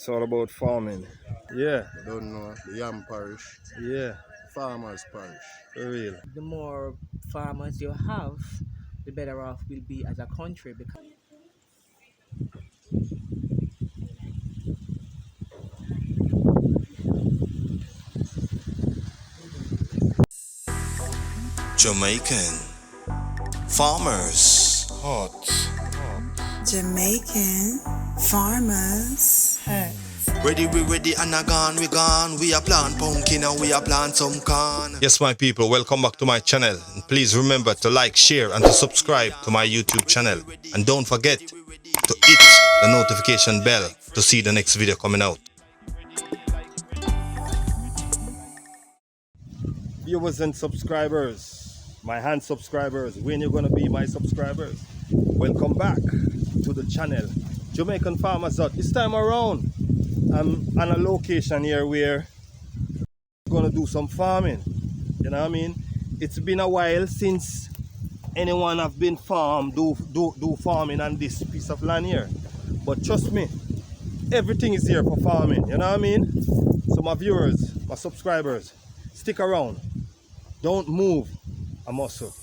It's all about farming. Yeah, Don't know the Yam Parish, yeah, Farmers Parish. for real. The more farmers you have, the better off we'll be as a country because Jamaican farmers. Hot. Jamaican farmers. Ready, we ready, and a gone, we gone. We are plant pumpkin and we are plant some corn. Yes, my people, welcome back to my channel. And please remember to like, share, and to subscribe to my YouTube channel. And don't forget to hit the notification bell to see the next video coming out. Viewers and subscribers, my hand subscribers, when you're gonna be my subscribers, welcome back to the channel Jamaican Farmers Hut. This time around I'm on a location here where I'm gonna do some farming. You know what I mean? It's been a while since anyone have been do farming on this piece of land here, but trust me, everything is here for farming. You know what I mean? So my viewers, my subscribers, stick around. Don't move a muscle.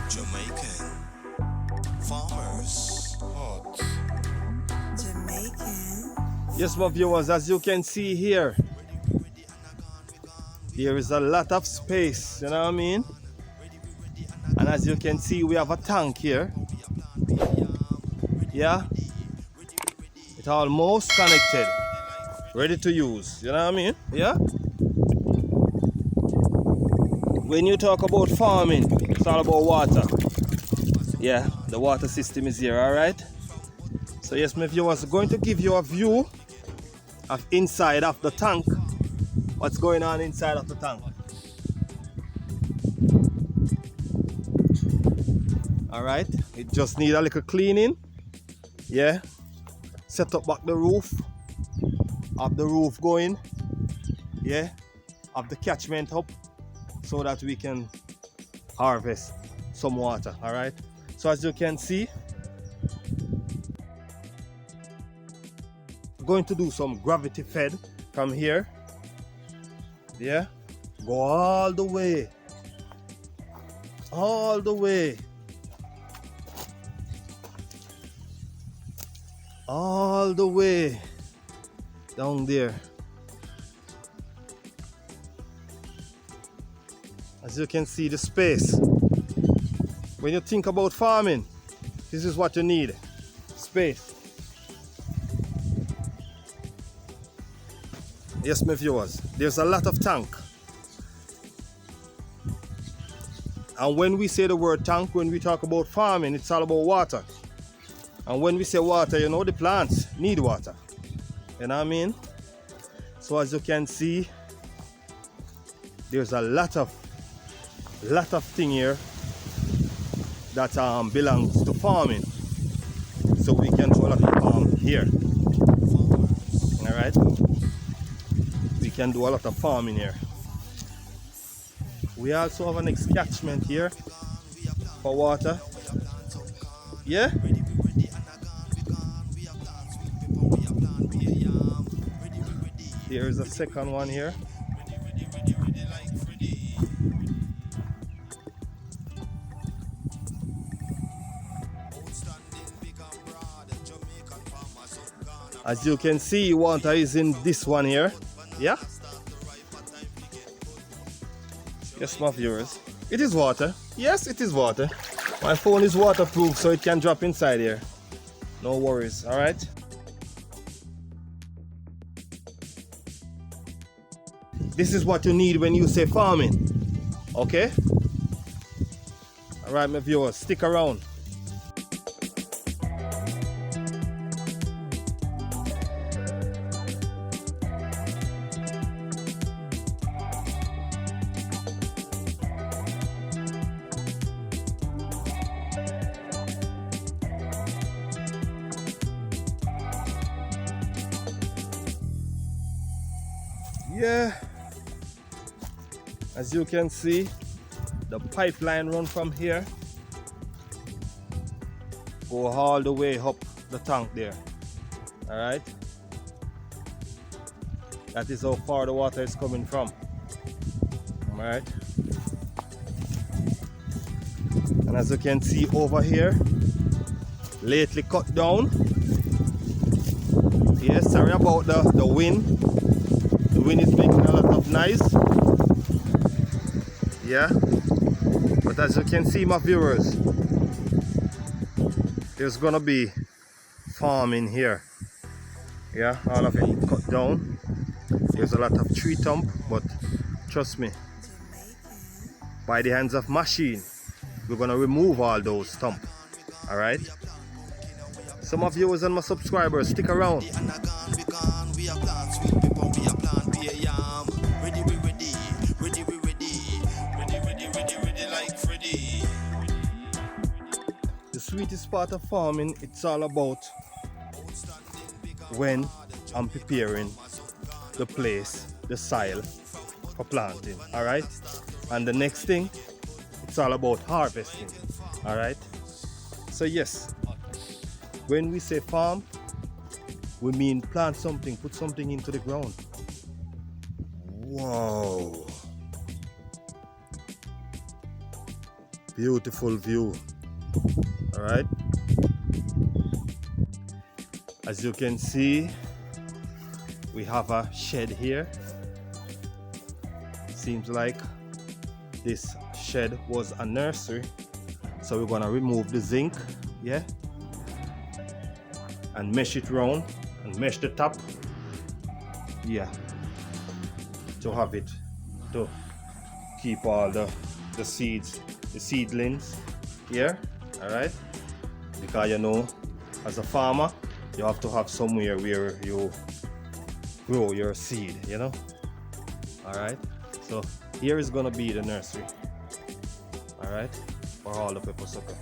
Jamaican farmers. Hot. Jamaican. Yes, my viewers, as you can see here, there is a lot of space, you know what I mean? And as you can see, we have a tank here. Yeah, it's almost connected, ready to use, you know what I mean? Yeah. When you talk about farming, it's all about water. Yeah, the water system is here, all right? So yes, my viewers, going to give you a view of inside of the tank. What's going on inside of the tank? All right, it just need a little cleaning. Yeah, set up back the roof, have the roof going. Yeah, have the catchment up so that we can harvest some water. All right, so as you can see, going to do some gravity fed from here. Yeah, go all the way all the way down there. As you can see, the space. When you think about farming, this is what you need: space. Yes, my viewers, there's a lot of tank. And when we say the word tank, when we talk about farming, it's all about water. And when we say water, you know, the plants need water. You know what I mean? So as you can see, there's a lot of thing here that belongs to farming. So we can do a lot of farm here. All right? We can do a lot of farming here. We also have an catchment here for water. Yeah? There is a second one here. As you can see, water is in this one here. Yeah? Yes, my viewers. It is water. Yes, it is water. My phone is waterproof, so it can drop inside here. No worries, alright? This is what you need when you say farming. Okay? Alright, my viewers, stick around. Yeah, as you can see, the pipeline run from here, go all the way up the tank there. All right. That is how far the water is coming from. All right. And as you can see over here, lately cut down. Yes, sorry about the wind. The wind is making a lot of noise. Yeah. But as you can see, my viewers, there's gonna be farming here. Yeah, all of it cut down. There's a lot of tree stump, but trust me, by the hands of machine, we're gonna remove all those stump. All right. So my viewers and my subscribers, stick around. The sweetest part of farming, it's all about when I'm preparing the place, the soil for planting. All right. And the next thing, it's all about harvesting. All right. So yes, when we say farm, we mean plant something, put something into the ground. Wow. Beautiful view. All right. As you can see, we have a shed here. Seems like this shed was a nursery. So we're gonna remove the zinc, yeah, and mesh it round and mesh the top, yeah, to have it to keep all the seeds, the seedlings here. All right, because you know, as a farmer, you have to have somewhere where you grow your seed, you know. All right, so here is gonna be the nursery. All right, for all the pepper sucker.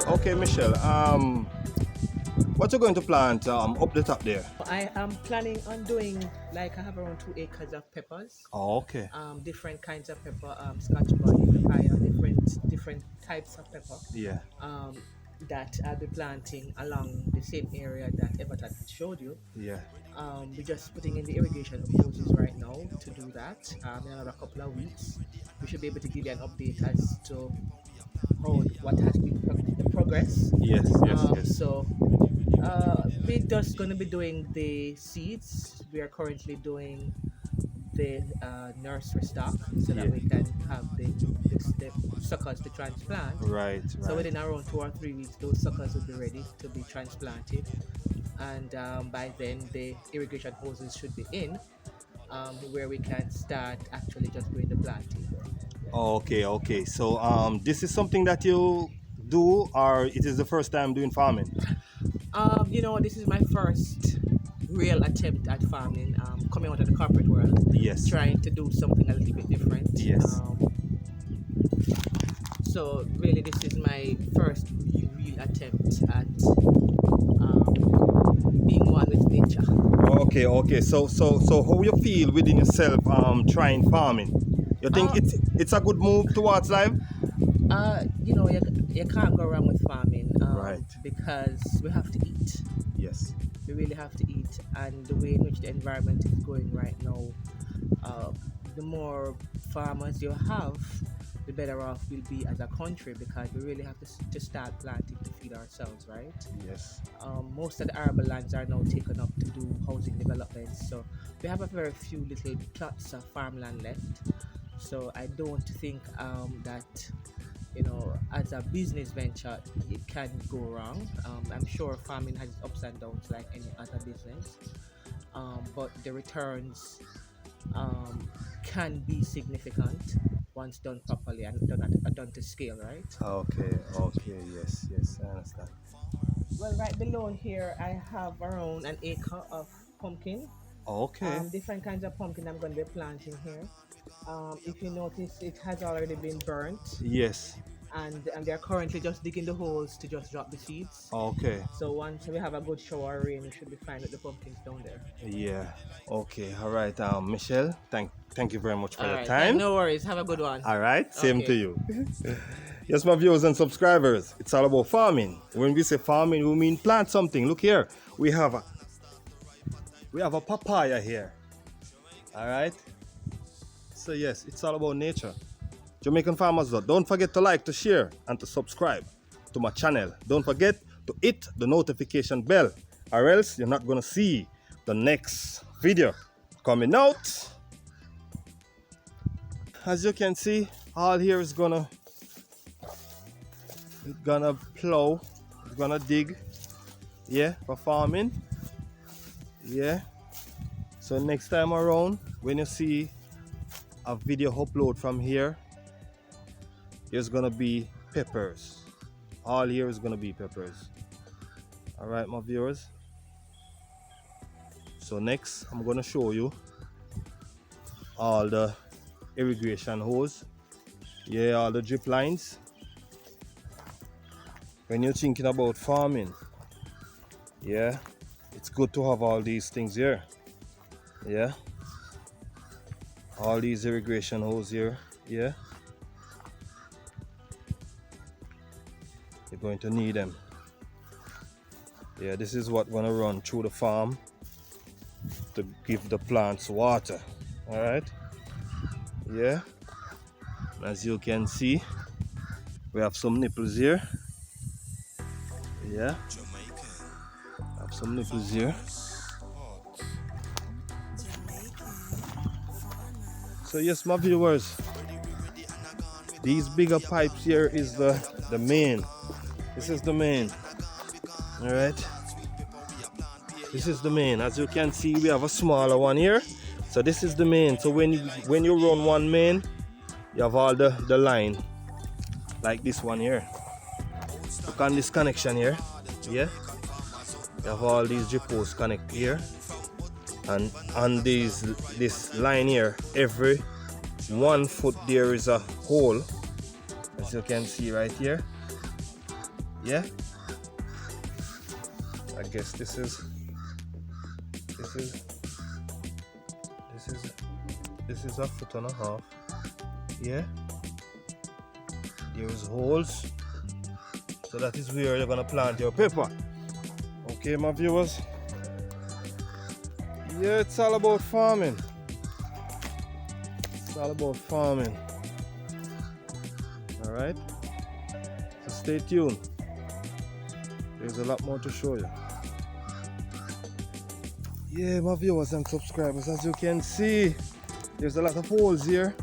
Okay, Michelle, what you going to plant up the top there? I am planning on doing, like, I have around 2 acres of peppers. Oh, okay. Different kinds of pepper, Scotch bonnet, papaya, different types of pepper. Yeah. That I'll be planting along the same area that Everton had showed you. Yeah. We're just putting in the irrigation hoses right now to do that. In another couple of weeks, we should be able to give you an update as to what has been the progress. Yes, yes. So we're just going to be doing the seeds. We are currently doing the nursery stock so that we can have the suckers to transplant. Right. So within around 2 or 3 weeks, those suckers will be ready to be transplanted, and by then the irrigation hoses should be in, where we can start actually just doing the planting. Okay. So this is something that you do, or it is the first time doing farming? This is my first real attempt at farming, coming out of the corporate world. Yes. Trying to do something a little bit different. Yes. So really, this is my first real attempt at being one with nature. Okay. So how you feel within yourself trying farming? You think it's a good move towards life? You can't go wrong with farming, Right. because we have to eat. Yes. We really have to eat, and the way in which the environment is going right now, the more farmers you have, the better off we'll be as a country, because we really have to start planting to feed ourselves, right? Yes. Most of the arable lands are now taken up to do housing developments, so we have a very few little plots of farmland left. So I don't think that, as a business venture, it can go wrong. I'm sure farming has its ups and downs like any other business, but the returns can be significant once done properly and done to scale, right? Okay, yes, I understand. Well, right below here, I have around an acre of pumpkin. Okay. Different kinds of pumpkin I'm going to be planting here. If you notice, it has already been burnt, Yes. and they're currently just digging the holes to just drop the seeds. Okay. So once we have a good shower of rain, we should be fine with the pumpkins down there. Yeah. Okay. All right. Michelle, thank you very much for All your right, time. no worries. Have a good one. All right. Same Okay. to you. Yes, my viewers and subscribers, it's all about farming. When we say farming, we mean plant something. Look here. We have a papaya here. All right. So yes, it's all about nature. Jamaican farmers, don't forget to like, to share, and to subscribe to my channel. Don't forget to hit the notification bell, or else you're not gonna see the next video coming out. As you can see, all here is gonna plow, it's gonna dig, yeah, for farming, yeah. So next time around, when you see a video upload from here, there's gonna be peppers. All here is gonna be peppers. All right, my viewers. So next, I'm gonna show you all the irrigation hose, yeah, all the drip lines. When you're thinking about farming, yeah, it's good to have all these things here, yeah, all these irrigation hose here, yeah. You're going to need them. Yeah, this is what gonna run through the farm to give the plants water. All right. Yeah. As you can see, we have some nipples here. Yeah. Have some nipples here. So yes, my viewers, these bigger pipes here is the main. This is the main. All right. This is the main. As you can see, we have a smaller one here. So this is the main. So when you run one main, you have all the line, like this one here. Look on this connection here. Yeah. You have all these drip hoses connect here, and on this line here, every 1 foot there is a hole, as you can see right here. Yeah, I guess this is a foot and a half. Yeah, there's holes, so that is where you're gonna plant your pepper. Okay, my viewers. Yeah, it's all about farming. It's all about farming. All right, so stay tuned. There's a lot more to show you. Yeah, my viewers and subscribers, as you can see, there's a lot of holes here.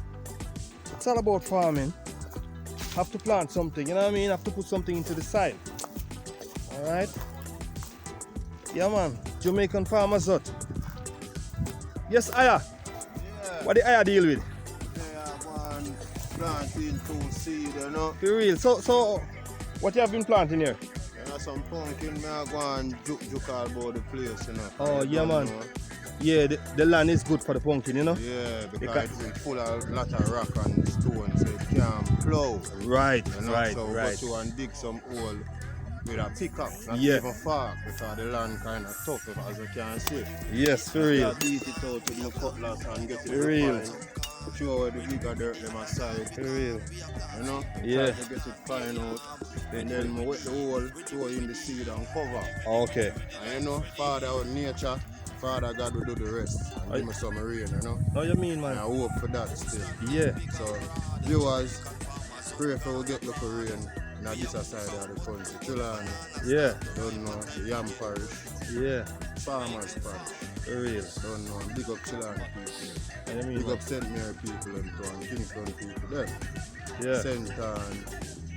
It's all about farming. Have to plant something, you know what I mean? Have to put something into the side. All right. Yeah, man. Jamaican farmers hut. Yes, Aya. Yeah. What the Aya deal with? They have one planting two seed, you know. For real. So what you have been planting here? There are some pumpkin, me I go and juke all about the place, you know. Oh, You yeah, don't man. know. Yeah, the land is good for the pumpkin, you know? Yeah, because it's full of lot of rock and stone, so it can't plow. Right, You know? right, So we right. go through and dig some hole with a pickup, not Yeah. even far, because the land kind of tough, as you can see. Yes, for real. Just beat it out with my cutlass and get it For real. fine. Show where the bigger dirt them aside, For real. you know? Yeah. Try to get it fine out. And then I wet the hole, throw in the seed and cover. Okay. And you know, Father out nature, Father God will do the rest. And give me some rain, you know? How you mean, And I man? hope for that still. Yeah. So, viewers, pray for we get local rain. Now this side of the country. Chilani, Yeah. don't know, the Yam Parish, Yeah. Farmers Parish. For real. Don't know, big up Chilani people. How you mean, Big man? up St. Mary people and so on, Kingston people them. Yeah. St. Ann,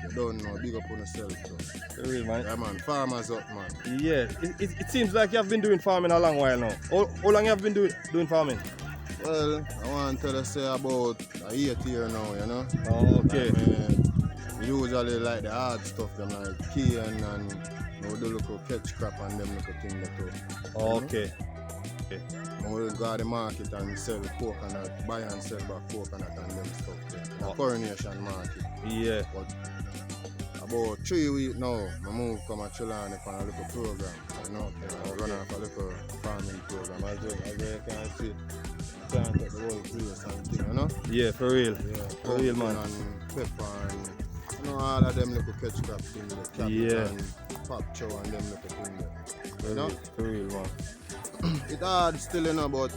you don't know, big up on yourself too. For real, man. Yeah man, farmers up man. Yeah. It seems like you have been doing farming a long while now. How long you have been doing farming? Well, I want to tell you say about a 8 year now, you know. Oh, okay. We usually like the hard stuff, them like cane and you know, the little catch crop and them little thing that too. Okay. Okay. We go to the market and sell coconut, buy and sell back coconut and them stuff there. The Oh. Coronation market. Yeah. But About 3 weeks now, I moved from a Chilani for a little program. You know, I run off a little farming program. As you can see, plant up the whole place and thing, you know? Yeah, for real. Yeah, For real, man. And pepper and you know, all of them little catch crop things, the cabbage Yeah. and pop chow and them little things there. You know? For real, man. It's hard still, you know, but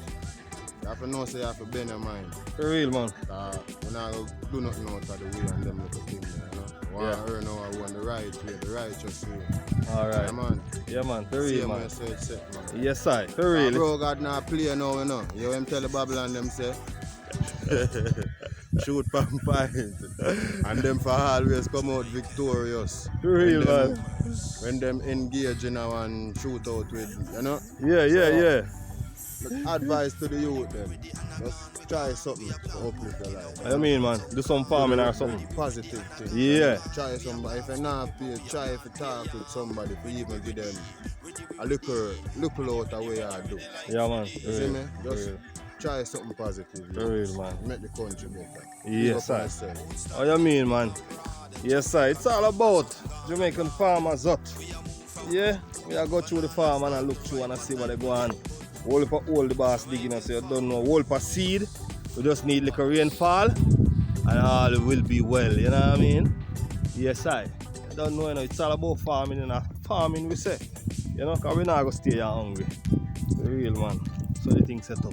you have to know, say you have to bend your mind. For real, man. When I do not know out of the way and them little things there, you know? I want to earn now, I want the right way, the righteous way. Alright. Yeah, man. Yeah, man. For real, Same way man. you say it set, man. Yes, I. For real. Bro, God now play now, you know. You hear him tell the Babylon them say, shoot from point. And them for always come out victorious. For real, man. When them engage in a one shootout with, you know. Yeah. Advice to the youth them. Just try something to uplift your life. I mean, man. Do some farming or something. Positive thing. Yeah. Try somebody. If you're not paid, try if you talk with somebody to even give them a little out of way I do. Yeah, man. You see me? Just try something positive. For real, man. Make the country better. Yes, Pick up sir. yourself. How you mean, man? Yes, sir. It's all about Jamaican farmers out. Yeah, we are go through the farm and I look through and I see what they go on. All the boss digging us, so you don't know. Whole per seed. We just need like a rainfall and all will be well, you know what I mean? Yes, I. You don't know, you know, it's all about farming, and farming we say. You know, because we're not going to stay here hungry. For real, man. So the thing set up.